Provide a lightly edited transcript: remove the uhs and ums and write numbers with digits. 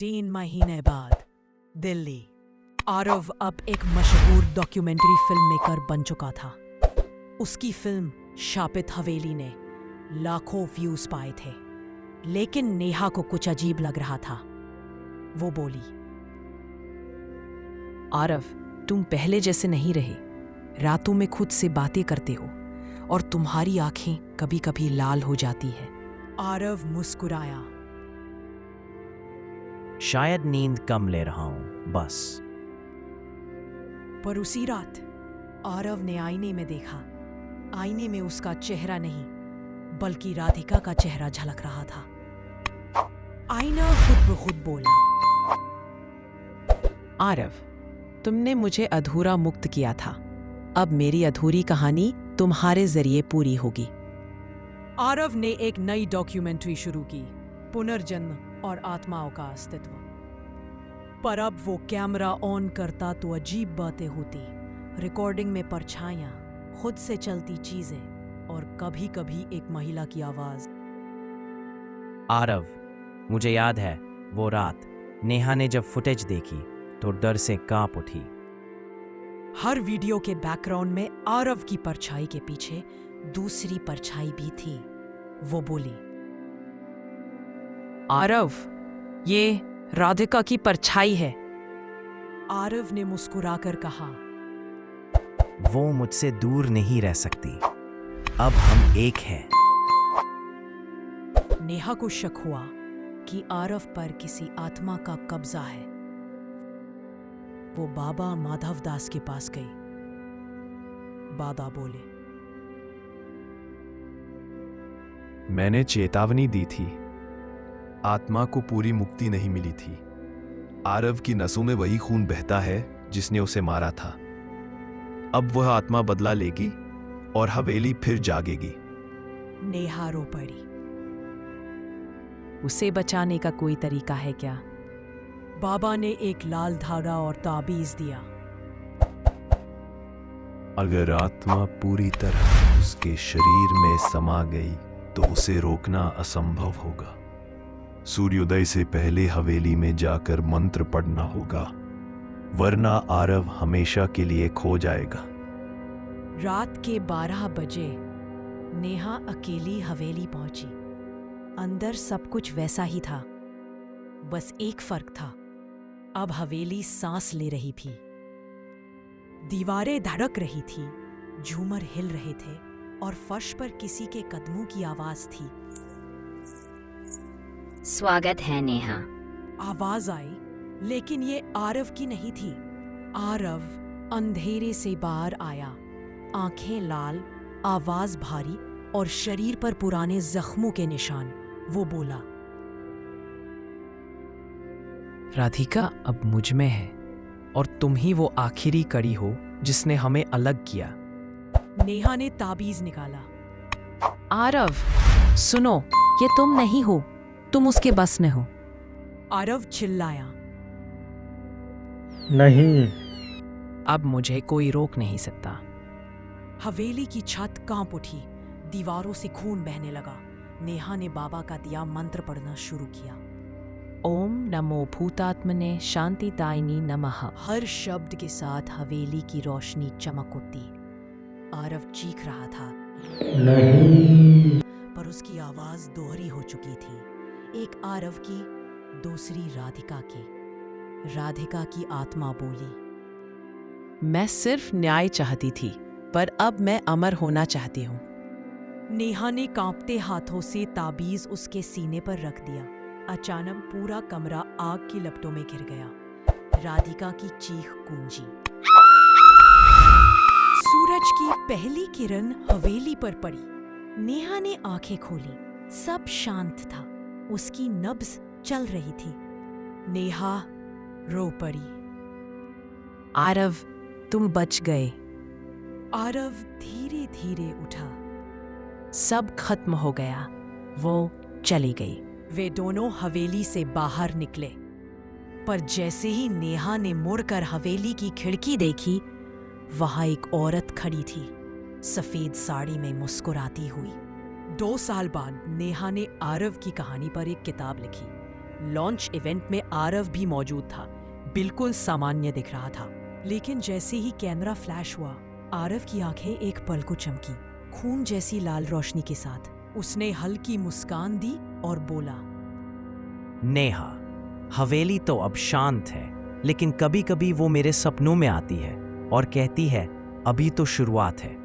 3 महीने बाद दिल्ली। आरव अब एक मशहूर डॉक्यूमेंट्री फिल्म मेकर बन चुका था। उसकी फिल्म शापित हवेली ने लाखों व्यूज पाए थे, लेकिन नेहा को कुछ अजीब लग रहा था। वो बोली, आरव, तुम पहले जैसे नहीं रहे। रातों में खुद से बातें करते हो और तुम्हारी आंखें कभी कभी लाल हो जाती है। आरव मुस्कुराया। शायद नींद कम ले रहा हूं, बस। पर उसी रात आरव ने आईने में देखा। आईने में उसका चेहरा नहीं, बल्कि राधिका का चेहरा झलक रहा था। आईना खुद ब खुद बोला, आरव, तुमने मुझे अधूरा मुक्त किया था। अब मेरी अधूरी कहानी तुम्हारे जरिए पूरी होगी। आरव ने एक नई डॉक्यूमेंट्री शुरू की, पुनर्जन्म और आत्माओं का अस्तित्व। पर अब वो कैमरा ऑन करता तो अजीब बातें होती। रिकॉर्डिंग में परछाइयां, खुद से चलती चीजें और कभी कभी एक महिला की आवाज। आरव, मुझे याद है वो रात नेहा ने जब फुटेज देखी तो डर से कांप उठी। हर वीडियो के बैकग्राउंड में आरव की परछाई के पीछे दूसरी परछाई भी थी। वो बोली, आरव, ये राधिका की परछाई है। आरव ने मुस्कुराकर कहा, वो मुझसे दूर नहीं रह सकती। अब हम एक हैं। नेहा को शक हुआ कि आरव पर किसी आत्मा का कब्जा है। वो बाबा माधव दास के पास गई। बाबा बोले, मैंने चेतावनी दी थी। आत्मा को पूरी मुक्ति नहीं मिली थी। आरव की नसों में वही खून बहता है जिसने उसे मारा था। अब वह आत्मा बदला लेगी और हवेली फिर जागेगी। नेहा रो पड़ी। उसे बचाने का कोई तरीका है क्या? बाबा ने एक लाल धागा और ताबीज दिया। अगर आत्मा पूरी तरह उसके शरीर में समा गई तो उसे रोकना असंभव होगा। सूर्योदय से पहले हवेली में जाकर मंत्र पढ़ना होगा, वरना आरव हमेशा के लिए खो जाएगा। रात के 12 बजे नेहा अकेली हवेली पहुंची। अंदर सब कुछ वैसा ही था, बस एक फर्क था। अब हवेली सांस ले रही थी। दीवारें धड़क रही थी, झूमर हिल रहे थे और फर्श पर किसी के कदमों की आवाज थी। स्वागत है नेहा। आवाज आई, लेकिन ये आरव की नहीं थी। आरव अंधेरे से बाहर आया, आंखें लाल, आवाज भारी और शरीर पर पुराने जख्मों के निशान। वो बोला, राधिका अब मुझ में है और तुम ही वो आखिरी कड़ी हो जिसने हमें अलग किया। नेहा ने ताबीज निकाला। आरव, सुनो, ये तुम नहीं हो, तुम उसके बस में हो। आरव चिल्लाया, नहीं। अब मुझे कोई रोक नहीं सकता। हवेली की छत कांप उठी, दीवारों से खून बहने लगा। नेहा ने बाबा का दिया मंत्र पढ़ना शुरू किया। ओम नमो भूतात्मने शांतिदायिनी नमः। हर शब्द के साथ हवेली की रोशनी चमक उठती। आरव चीख रहा था, नहीं। पर उसकी आवाज दोहरी हो चुकी थी। एक आरव की, दूसरी राधिका की। राधिका की आत्मा बोली, मैं सिर्फ न्याय चाहती थी, पर अब मैं अमर होना चाहती हूँ। नेहा ने कांपते हाथों से ताबीज उसके सीने पर रख दिया। अचानक पूरा कमरा आग की लपटों में घिर गया। राधिका की चीख गूंजी। सूरज की पहली किरण हवेली पर पड़ी। नेहा ने आंखें खोली। सब शांत था। उसकी नब्ज चल रही थी। नेहा रो पड़ी। आरव, तुम बच गए। आरव धीरे धीरे उठा। सब खत्म हो गया। वो चली गई। वे दोनों हवेली से बाहर निकले, पर जैसे ही नेहा ने मुड़कर हवेली की खिड़की देखी, वहां एक औरत खड़ी थी, सफेद साड़ी में मुस्कुराती हुई। 2 साल बाद नेहा ने आरव की कहानी पर एक किताब लिखी। लॉन्च इवेंट में आरव भी मौजूद था। बिल्कुल सामान्य दिख रहा था, लेकिन जैसे ही कैमरा फ्लैश हुआ, आरव की आंखें एक पल को चमकी, खून जैसी लाल रोशनी के साथ। उसने हल्की मुस्कान दी और बोला, नेहा, हवेली तो अब शांत है, लेकिन कभी कभी वो मेरे सपनों में आती है और कहती है, अभी तो शुरुआत है।